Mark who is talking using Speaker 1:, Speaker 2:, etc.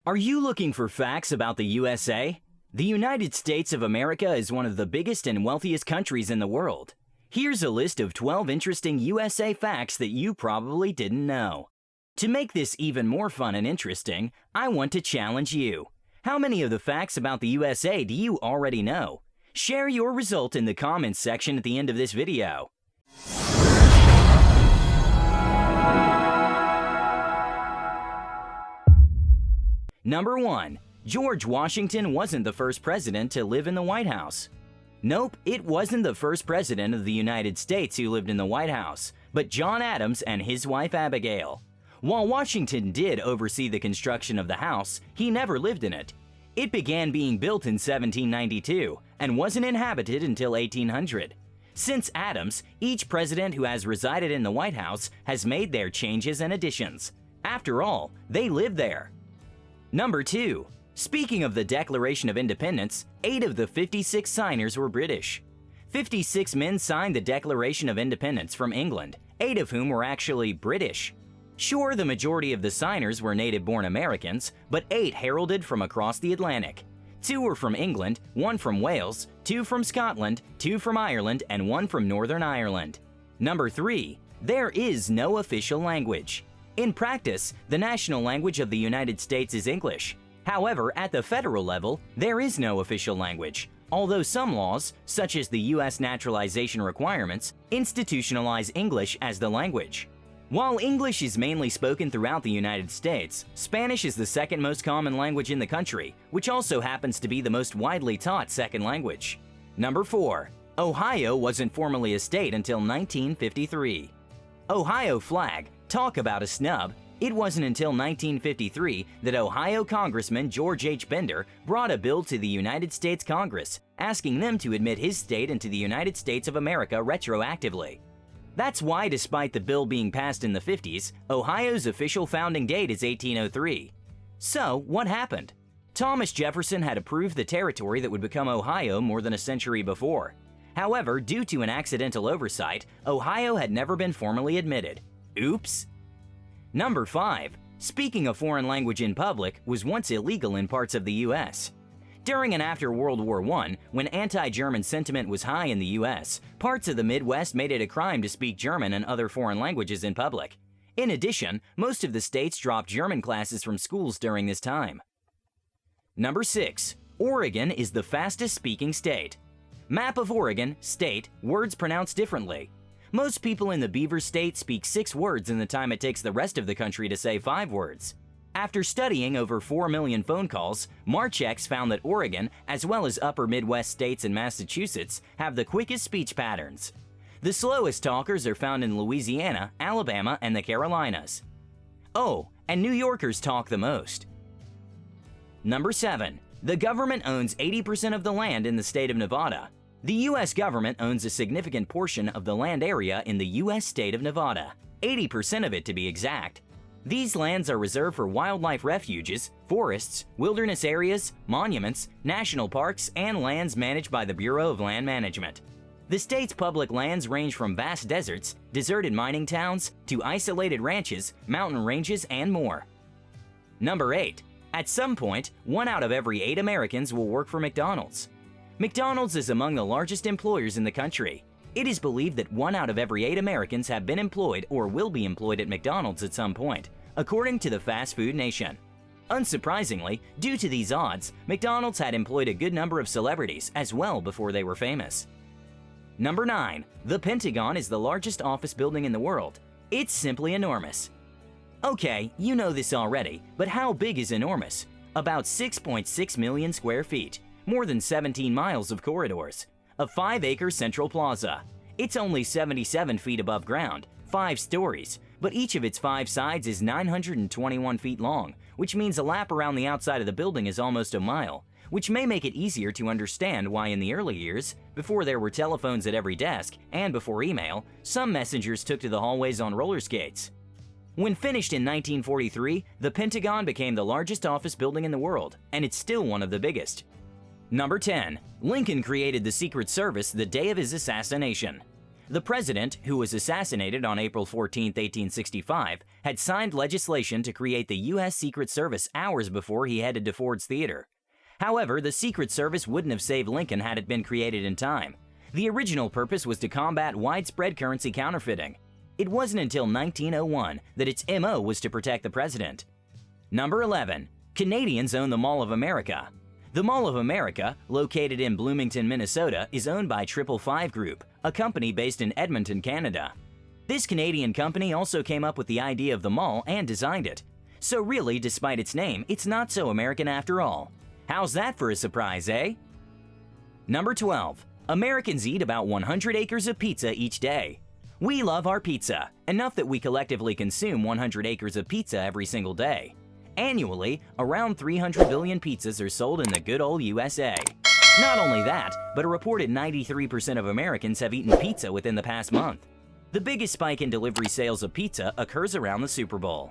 Speaker 1: Are you looking for facts about the USA? The United States of America is one of the biggest and wealthiest countries in the world. Here's a list of 12 interesting USA facts that you probably didn't know. To make this even more fun and interesting, I want to challenge you. How many of the facts about the USA do you already know? Share your result in the comments section at the end of this video. Number 1. George Washington wasn't the first president to live in the White House. Nope, it wasn't the first president of the United States who lived in the White House, but John Adams and his wife Abigail. While Washington did oversee the construction of the house, he never lived in it. It began being built in 1792 and wasn't inhabited until 1800. Since Adams, each president who has resided in the White House has made their changes and additions. After all, they live there. Number 2. Speaking of the Declaration of Independence, 8 of the 56 signers were British. 56 men signed the Declaration of Independence from England, 8 of whom were actually British. Sure, the majority of the signers were native-born Americans, but 8 heralded from across the Atlantic. 2 were from England, 1 from Wales, 2 from Scotland, 2 from Ireland, and 1 from Northern Ireland. Number 3. There is no official language. In practice, the national language of the United States is English. However, at the federal level, there is no official language, although some laws, such as the U.S. naturalization requirements, institutionalize English as the language. While English is mainly spoken throughout the United States, Spanish is the second most common language in the country, which also happens to be the most widely taught second language. Number 4. Ohio wasn't formally a state until 1953. Ohio flag. Talk about a snub. It wasn't until 1953 that Ohio Congressman George H. Bender brought a bill to the United States Congress, asking them to admit his state into the United States of America retroactively. That's why, despite the bill being passed in the 50s, Ohio's official founding date is 1803. So, what happened? Thomas Jefferson had approved the territory that would become Ohio more than a century before. However, due to an accidental oversight, Ohio had never been formally admitted. Oops! Number 5. Speaking a foreign language in public was once illegal in parts of the U.S. During and after World War I, when anti-German sentiment was high in the U.S., parts of the Midwest made it a crime to speak German and other foreign languages in public. In addition, most of the states dropped German classes from schools during this time. Number 6. Oregon is the fastest speaking state. Map of Oregon, state, words pronounced differently. Most people in the Beaver State speak 6 words in the time it takes the rest of the country to say 5 words. After studying over 4 million phone calls, Marchex found that Oregon, as well as upper Midwest states and Massachusetts, have the quickest speech patterns. The slowest talkers are found in Louisiana, Alabama, and the Carolinas. Oh, and New Yorkers talk the most. Number 7. The government owns 80% of the land in the state of Nevada. The U.S. government owns a significant portion of the land area in the U.S. state of Nevada, 80% of it to be exact. These lands are reserved for wildlife refuges, forests, wilderness areas, monuments, national parks, and lands managed by the Bureau of Land Management. The state's public lands range from vast deserts, deserted mining towns, to isolated ranches, mountain ranges, and more. Number 8. At some point, 1 out of every 8 Americans will work for McDonald's. McDonald's is among the largest employers in the country. It is believed that 1 out of every 8 Americans have been employed or will be employed at McDonald's at some point, according to the Fast Food Nation. Unsurprisingly, due to these odds, McDonald's had employed a good number of celebrities as well before they were famous. Number 9. The Pentagon is the largest office building in the world. It's simply enormous. Okay, you know this already, but how big is enormous? About 6.6 million square feet. More than 17 miles of corridors, a 5-acre central plaza. It's only 77 feet above ground, 5 stories, but each of its 5 sides is 921 feet long, which means a lap around the outside of the building is almost a mile, which may make it easier to understand why in the early years, before there were telephones at every desk and before email, some messengers took to the hallways on roller skates. When finished in 1943, the Pentagon became the largest office building in the world, and it's still one of the biggest. Number 10. Lincoln created the Secret Service the day of his assassination. The president, who was assassinated on April 14, 1865, had signed legislation to create the U.S. Secret Service hours before he headed to Ford's Theater. However, the Secret Service wouldn't have saved Lincoln had it been created in time. The original purpose was to combat widespread currency counterfeiting. It wasn't until 1901 that its MO was to protect the president. Number 11. Canadians own the Mall of America. The Mall of America, located in Bloomington, Minnesota, is owned by 555 Group, a company based in Edmonton, Canada. This Canadian company also came up with the idea of the mall and designed it. So really, despite its name, it's not so American after all. How's that for a surprise, eh? Number 12. Americans eat about 100 acres of pizza each day. We love our pizza, enough that we collectively consume 100 acres of pizza every single day. Annually, around 300 billion pizzas are sold in the good old USA. Not only that, but a reported 93% of Americans have eaten pizza within the past month. The biggest spike in delivery sales of pizza occurs around the Super Bowl.